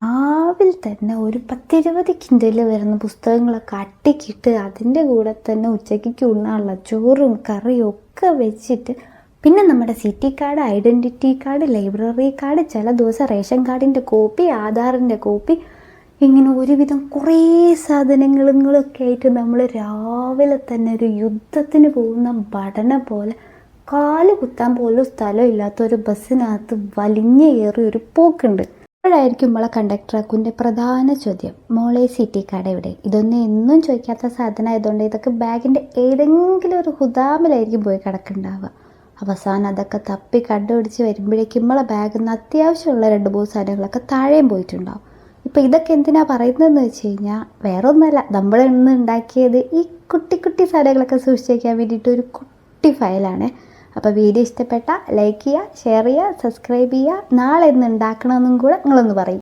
രാവിലെ തന്നെ ഒരു 10-20 കിൻഡൽ വരുന്ന പുസ്തകങ്ങളൊക്കെ അട്ടിക്കിട്ട് അതിൻ്റെ കൂടെ തന്നെ ഉച്ചയ്ക്ക് ഉണ്ണാനുള്ള ചോറും കറിയും ഒക്കെ വെച്ചിട്ട് പിന്നെ നമ്മുടെ city card, identity card, library card, ചില ദിവസം റേഷൻ കാർഡിൻ്റെ കോപ്പി, ആധാറിൻ്റെ കോപ്പി, ഇങ്ങനെ ഒരുവിധം കുറേ സാധനങ്ങളൊക്കെ ആയിട്ട് നമ്മൾ രാവിലെ തന്നെ ഒരു യുദ്ധത്തിന് പോകുന്ന ഭടനെ പോലെ കാല് കുത്താൻ പോലും സ്ഥലമില്ലാത്ത ഒരു ബസ്സിനകത്ത് വലിഞ്ഞു കയറി ഒരു പോക്കുണ്ട്. അപ്പോഴായിരിക്കും നമ്മളെ കണ്ടക്ടറാക്കുൻ്റെ പ്രധാന ചോദ്യം, മോളെ സിറ്റി കാർഡ് എവിടെ? ഇതൊന്നും എന്നും ചോദിക്കാത്ത സാധനമായതുകൊണ്ട് ഇതൊക്കെ ബാഗിൻ്റെ ഏതെങ്കിലും ഒരു ഹുദാമിലായിരിക്കും പോയി കിടക്കുന്നുണ്ടാവുക. അവസാനം അതൊക്കെ തപ്പി കണ്ടുപിടിച്ച് വരുമ്പോഴേക്കും നമ്മളെ ബാഗിൽ നിന്ന് അത്യാവശ്യമുള്ള 2-3 സാധനങ്ങളൊക്കെ താഴെയും പോയിട്ടുണ്ടാവും. ഇപ്പോൾ ഇതൊക്കെ എന്തിനാണ് പറയുന്നതെന്ന് വെച്ച് കഴിഞ്ഞാൽ വേറെ ഒന്നുമല്ല, നമ്മൾ ഇന്ന് ഉണ്ടാക്കിയത് ഈ കുട്ടി കുട്ടി സാധനങ്ങളൊക്കെ സൂക്ഷിച്ച് വയ്ക്കാൻ വേണ്ടിയിട്ട് ഒരു കുട്ടി ഫയലാണ്. അപ്പോൾ വീഡിയോ ഇഷ്ടപ്പെട്ടാൽ ലൈക്ക് ചെയ്യുക, ഷെയർ ചെയ്യുക, സബ്സ്ക്രൈബ് ചെയ്യുക. നാളെ ഇന്ന് ഉണ്ടാക്കണമെന്നും കൂടെ നിങ്ങളൊന്ന് പറയും.